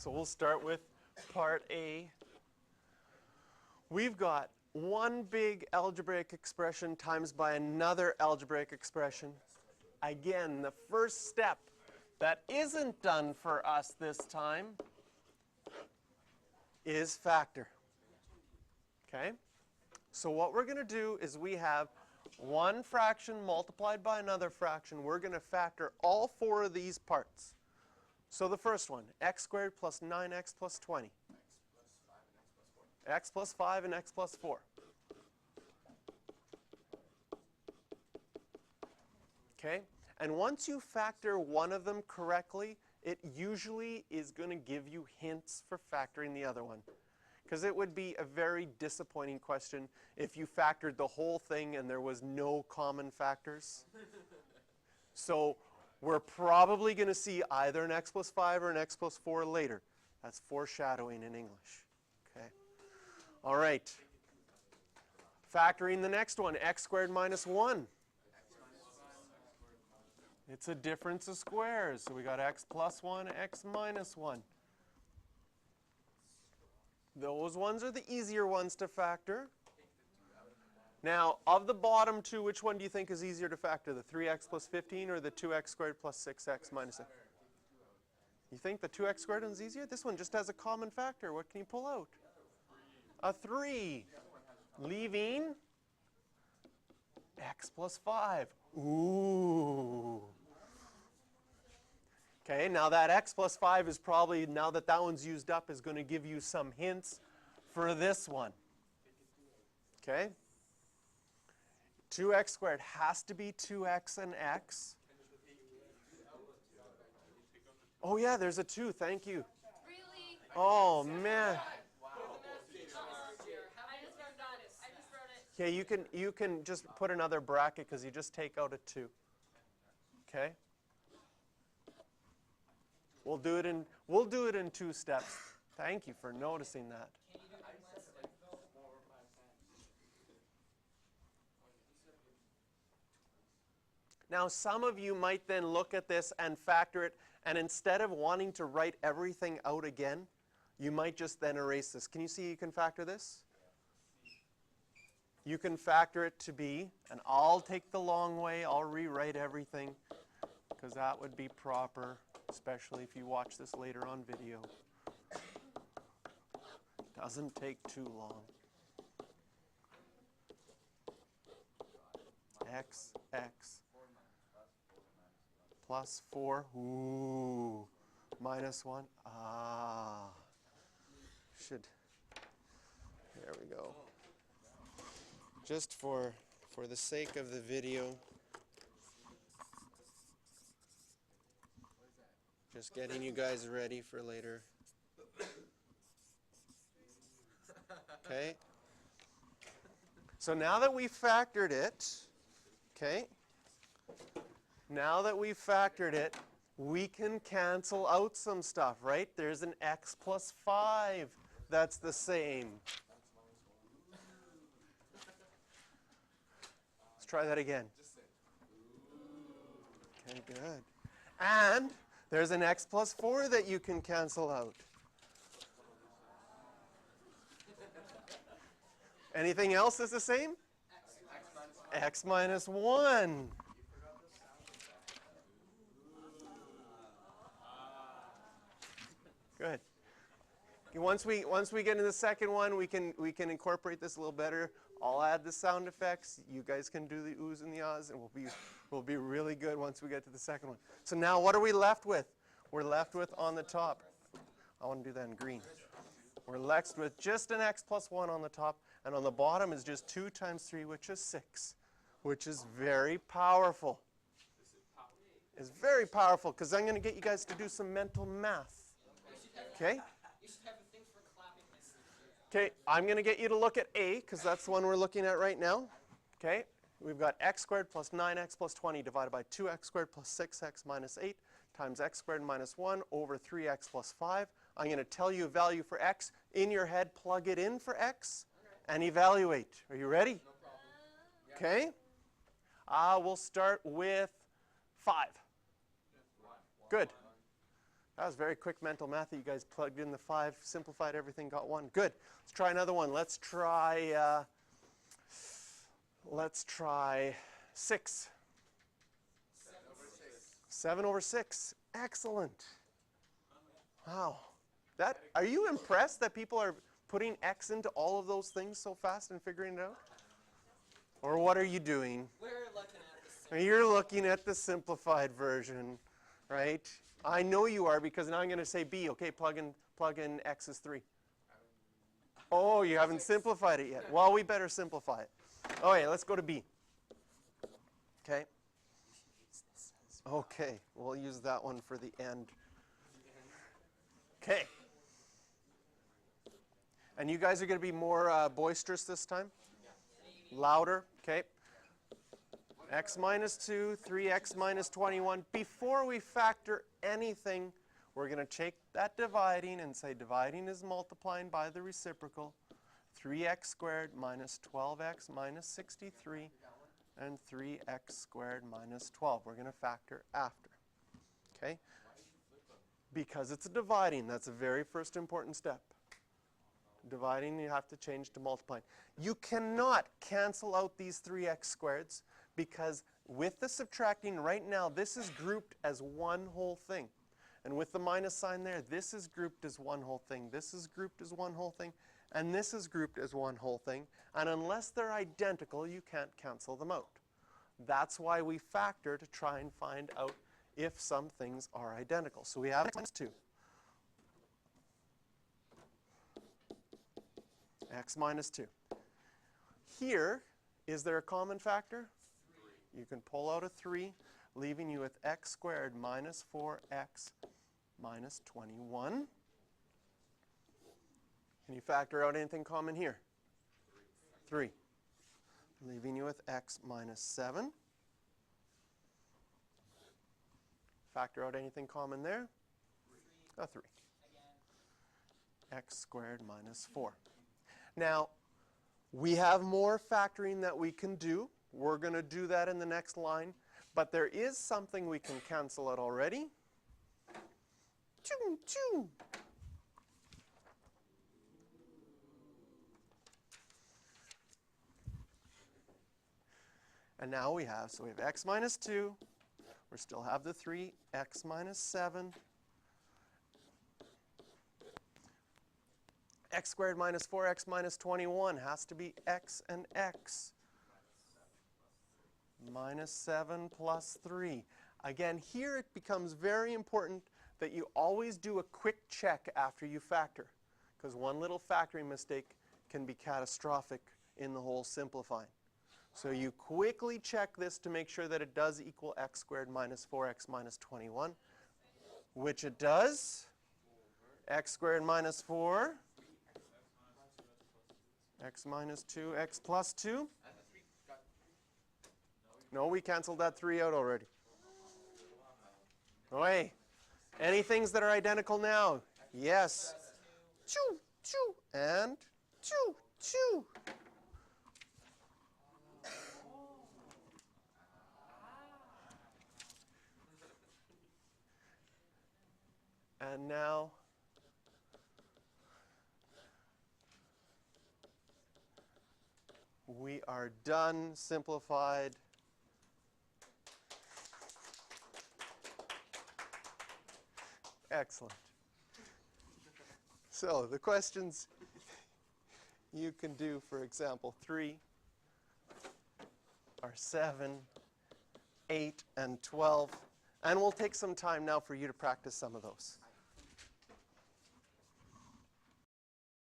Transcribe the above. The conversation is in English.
So we'll start with part A. We've got one big algebraic expression times by another algebraic expression. Again, the first step that isn't done for us this time is factor. Okay? So what we're going to do is we have one fraction multiplied by another fraction. We're going to factor all four of these parts. So the first one, x squared plus 9x plus 20. X plus 5 and x plus 4. Okay? And once you factor one of them correctly, it usually is going to give you hints for factoring the other one. Because it would be a very disappointing question if you factored the whole thing and there was no common factors. So we're probably going to see either an x plus 5 or an x plus 4 later. That's foreshadowing in English. Okay. All right. Factoring the next one, x squared minus 1. It's a difference of squares. So we got x plus 1, x minus 1. Those ones are the easier ones to factor. Now, of the bottom two, which one do you think is easier to factor? The 3x plus 15 or the 2x squared plus 6x minus 8? You think the 2x squared one's easier? This one just has a common factor. What can you pull out? A 3. Leaving x plus 5. Ooh. Okay, now that x plus 5 is probably, now that that one's used up, is going to give you some hints for this one. Okay? 2x squared has to be 2x and x. Oh yeah, there's a 2, thank you. Really? Oh man. Okay, you can just put another bracket because you just take out a 2. Okay? We'll do it in 2 steps. Thank you for noticing that. Now, some of you might then look at this and factor it, and instead of wanting to write everything out again, you might just then erase this. Can you see you can factor this? You can factor it to be, and I'll take the long way, I'll rewrite everything, because that would be proper, especially if you watch this later on video. Doesn't take too long. X plus 4, ooh, minus 1, there we go. Just for the sake of the video, just getting you guys ready for later. Okay? So now that we've factored it, okay? Now that we've factored it, we can cancel out some stuff, right? There's an x plus 5 that's the same. Let's try that again. Okay, good. And there's an x plus 4 that you can cancel out. Anything else is the same? X minus 1. Good. Once we get into the second one, we can incorporate this a little better. I'll add the sound effects. You guys can do the oohs and the ahs, and we'll be really good once we get to the second one. So now what are we left with? We're left with on the top. I want to do that in green. We're left with just an x plus 1 on the top, and on the bottom is just 2 times 3, which is 6, which is very powerful. It's very powerful because I'm going to get you guys to do some mental math. Okay? Okay, I'm going to get you to look at A because that's the one we're looking at right now. Okay? We've got x squared plus 9x plus 20 divided by 2x squared plus 6x minus 8 times x squared minus 1 over 3x plus 5. I'm going to tell you a value for x. In your head, plug it in for x and evaluate. Are you ready? No problem. Okay. We'll start with 5. Good. That was very quick mental math that you guys plugged in the 5, simplified everything, got 1. Good. Let's try another one. Let's try 6. 7 over 6. Excellent. Wow. Are you impressed that people are putting x into all of those things so fast and figuring it out? Or what are you doing? We're looking at the You're looking at the simplified version, right? I know you are because now I'm going to say b. Okay, plug in x is 3. Oh, you haven't simplified it yet. Well, we better simplify it. Okay, let's go to b. Okay. Okay, we'll use that one for the end. Okay. And you guys are going to be more boisterous this time? Louder, okay. X minus 2, 3x minus 21. Before we factor anything, we're going to take that dividing and say dividing is multiplying by the reciprocal. 3x squared minus 12x minus 63 and 3x squared minus 12. We're going to factor after, okay? Because it's a dividing. That's the very first important step. Dividing, you have to change to multiplying. You cannot cancel out these 3x squareds because with the subtracting right now, this is grouped as one whole thing. And with the minus sign there, this is grouped as one whole thing. This is grouped as one whole thing. And this is grouped as one whole thing. And unless they're identical, you can't cancel them out. That's why we factor to try and find out if some things are identical. So we have x minus 2. X minus 2. Here, is there a common factor? 3. You can pull out a 3, leaving you with x squared minus 4x minus 21. Can you factor out anything common here? 3. Leaving you with x minus 7. Factor out anything common there? 3. 3. X squared minus 4. Now, we have more factoring that we can do. We're going to do that in the next line. But there is something we can cancel out already. Choo, choo. And now we have x minus 2. We still have the 3, x minus 7. X squared minus 4x minus 21 has to be x and x. Minus 7 plus 3. Again, here it becomes very important that you always do a quick check after you factor, because one little factoring mistake can be catastrophic in the whole simplifying. So you quickly check this to make sure that it does equal x squared minus 4x minus 21, which it does. X squared minus 4. X minus 2, x plus 2. No, we canceled that 3 out already. Okay. Any things that are identical now? Yes. Choo, choo, and choo, choo. And now, we are done, simplified. Excellent. So the questions you can do, for example, 3 are 7, 8, and 12. And we'll take some time now for you to practice some of those.